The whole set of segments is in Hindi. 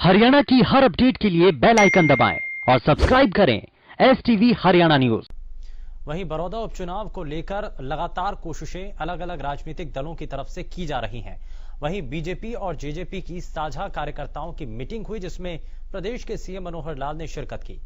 हरियाणा की हर अपडेट के लिए बेल आइकन दबाएं और सब्सक्राइब करें STV हरियाणा न्यूज। वहीं बड़ौदा उपचुनाव को लेकर लगातार कोशिशें अलग अलग राजनीतिक दलों की तरफ से की जा रही हैं। वहीं बीजेपी और जेजेपी की साझा कार्यकर्ताओं की मीटिंग हुई, जिसमें प्रदेश के सीएम मनोहर लाल ने शिरकत की।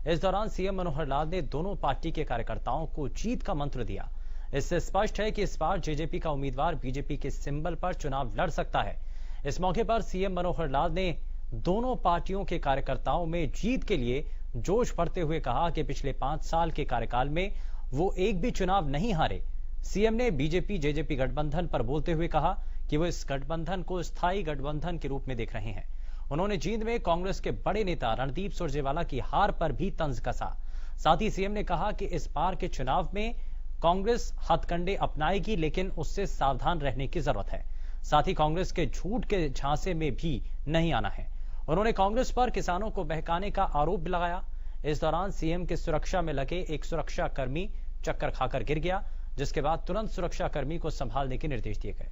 इस दौरान सीएम मनोहर लाल ने दोनों पार्टी के कार्यकर्ताओं को जीत का मंत्र दिया। इससे स्पष्ट है कि इस बार जेजेपी का उम्मीदवार बीजेपी के सिंबल पर चुनाव लड़ सकता है। इस मौके पर सीएम मनोहर लाल ने दोनों पार्टियों के कार्यकर्ताओं में जीत के लिए जोश भरते हुए कहा कि पिछले 5 साल के कार्यकाल में वो एक भी चुनाव नहीं हारे। सीएम ने बीजेपी जेजेपी गठबंधन पर बोलते हुए कहा कि वो इस गठबंधन को स्थायी गठबंधन के रूप में देख रहे हैं। उन्होंने जींद में कांग्रेस के बड़े नेता रणदीप सुरजेवाला की हार पर भी तंज कसा। साथ ही सीएम ने कहा कि इस बार के चुनाव में कांग्रेस हथकंडे अपनाएगी, लेकिन उससे सावधान रहने की जरूरत है। साथ ही कांग्रेस के झूठ के झांसे में भी नहीं आना है। उन्होंने कांग्रेस पर किसानों को बहकाने का आरोप भी लगाया। इस दौरान सीएम की सुरक्षा में लगे एक सुरक्षा कर्मी चक्कर खाकर गिर गया, जिसके बाद तुरंत सुरक्षा कर्मी को संभालने के निर्देश दिए गए।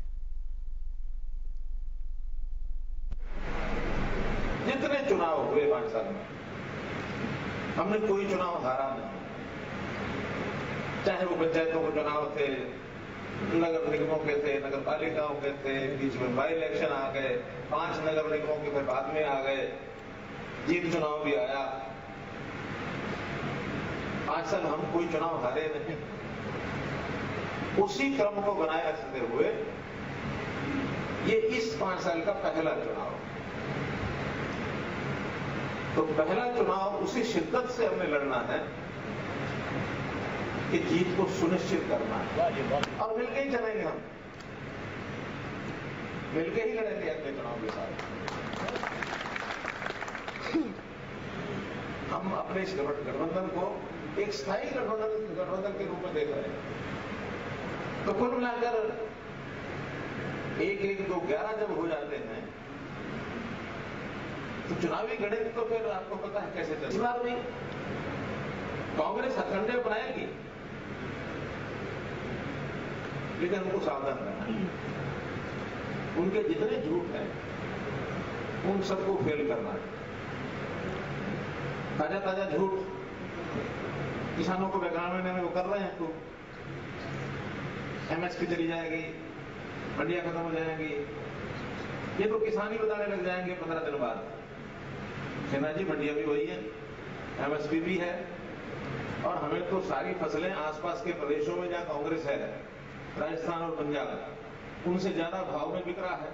जितने चुनाव हुए 5 साल में, हमने कोई चुनाव हारा नहीं। चाहे वो पंचायतों के चुनाव थे, नगर निगमों के थे, नगर पालिकाओं के थे, बीच में बाई इलेक्शन आ गए, 5 नगर निगमों के फिर बाद में आ गए, जीत चुनाव भी आया। 5 साल हम कोई चुनाव हारे नहीं। उसी क्रम को बनाए रखते हुए ये इस 5 साल का पहला चुनाव। तो पहला चुनाव उसी शिद्दत से हमने लड़ना है कि जीत को सुनिश्चित करना है, और मिलके ही चलेंगे। हम मिलके ही लड़ेंगे अगले चुनाव के साथ। हम अपने इस गठबंधन को एक स्थायी गठबंधन के रूप में देख रहे हैं। तो कुल मिलाकर 1-1, 2-11 जब हो जाते हैं तो चुनावी गणित तो फिर आपको पता है कैसे चलता है। इस बार में कांग्रेस हथकंडे अपनाएगी, लेकिन उनको सावधान रहना है। उनके जितने झूठ हैं उन सबको फेल करना है। ताजा ताजा झूठ किसानों को बहकाने में वो कर रहे हैं। तो MSP चली जाएगी, मंडियां खत्म हो जाएंगी, ये तो किसान ही बताने लग जाएंगे 15 दिन बाद। सेना जी, मंडियां भी वही है, MSP भी है, और हमें तो सारी फसलें आसपास के प्रदेशों में जहां कांग्रेस है, राजस्थान और पंजाब, उनसे ज्यादा भाव में बिक रहा है।